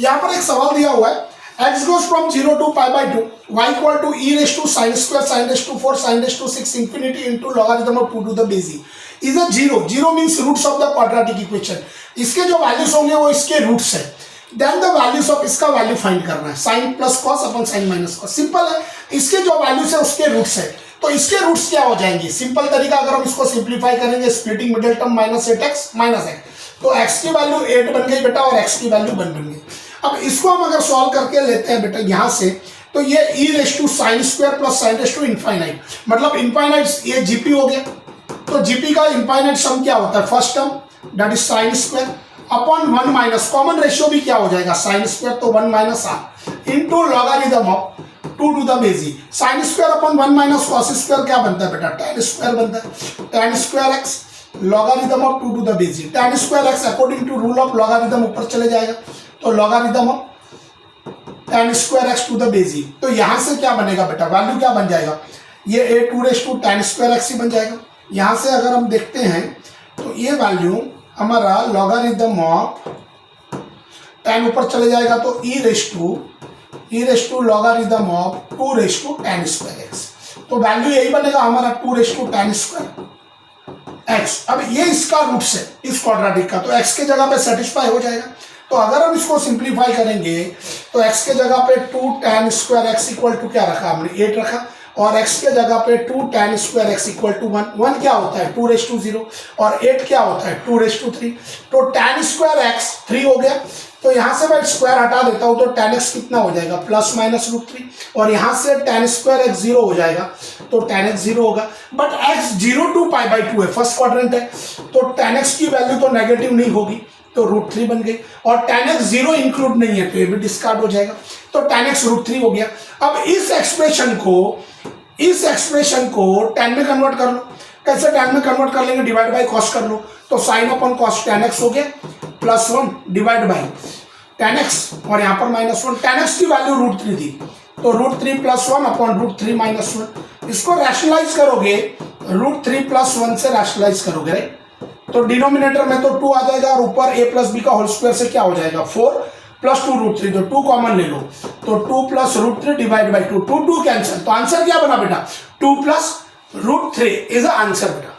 यहाँ पर एक सवाल दिया हुआ है, x goes from 0 to pi by 2, y equal to e raised to sin square sin raised to 4 sin raised to 6 infinity into logarithm of 2 to the base e is a 0. 0 means roots of the quadratic equation. इसके जो values होंगे वो इसके roots है. Then the values of इसका value find करना है, sign plus cos अपन sign minus cos. Simple है. इसके जो वैल्यूज है उसके रूट्स है, तो इसके रूट्स क्या हो जाएंगे. सिंपल तरीका अगर हम इसको सिंप्लीफाई करेंगे, splitting middle term minus 8x minus x, तो x की वैल्यू 8 बन गई बेटा और x की वैल्यू 1 बन गई. अब इसको हम अगर सॉल्व करके लेते हैं बेटा यहाँ से, तो ये e raise to sine square plus sine raise to infinite, मतलब इनफाइनाइट ये जीपी हो गया. तो जीपी का इनफाइनाइट सम क्या होता है, first term that is sine square upon 1 minus common ratio भी क्या हो जाएगा साइन स्क्वायर, तो 1 minus r into logarithm of 2 to the base e. Sine square upon 1 minus cos square क्या बनता है बेटा, tan स्क्वायर बनता है. tan square x logarithm of 2 to the base e. tan square x according to rule of logarithm ऊपर चले जाएगा, तो logarithm of tan square x to the base e. तो यहां से क्या बनेगा बेटा, वैल्यू क्या बन जाएगा, ये a2 raise to tan square x ही बन जाएगा. यहां से अगर हम देखते हैं तो ये वैल्यू हमारा लॉगरिथम ऑफ tan ऊपर चले जाएगा, तो e raise to logarithm of 2 raise to tan square x. तो वैल्यू यही बनेगा हमारा 2 raise to tan square x. अब ये इसका रूट्स है इस क्वाड्रेटिक का, तो x के जगह पे सेटिस्फाई हो जाएगा. तो अगर हम इसको सिंप्लीफाई करेंगे तो x के जगह पे 2 tan square x equal to क्या रखा हमने, 8 रखा, और x के जगह पे 2 tan square x equal to 1. 1 क्या होता है 2 रेस टू 0, और 8 क्या होता है 2 रेस टू 3. तो tan स्क्वायर x 3 हो गया. तो यहाँ से मैं स्क्वायर हटा देता हूँ, तो tan x कितना हो जाएगा प्लस माइनस रूट 3, और यहाँ से tan स्क्वायर x 0 हो जाएगा, तो tan x 0 होगा. But x 0 to pi by 2 है, फर्स्ट क्वाड्रेंट है, तो tan x की वैल्यू तो नेगेटिव नहीं होगी, तो रूट 3 बन गई. और tan x 0 इंक्लूड नहीं है, तो ये भी डिस्कार्ड हो जाएगा, तो tan x रूट 3 हो गया. अब इस एक्सप्रेशन को tan में कन्वर्ट कर लो. कैसे tan में कन्वर्ट कर लेंगे, डिवाइड बाई कॉस कर लो, तो sine upon cos tan x हो गया plus 1 divide by tan x, और यहाँ पर माइनस 1. tan x की वैल्यू रूट 3 थी, तो root 3 plus 1 upon root 3 minus 1. इसको रैशनलाइज करोगे, रूट 3 प्लस 1 से रैशनलाइज करोगे, राइट, तो डिनोमिनेटर में तो 2 आ जाएगा, और ऊपर a प्लस बी का होल स्क्वायर से क्या हो जाएगा 4 प्लस 2 रूट 3, तो 2 कॉमन ले लो, तो 2 plus root 3 divide by 2, 2 cancel. तो आंसर क्या बना बेटा, 2 प्लस रूट 3 इज आंसर बेटा.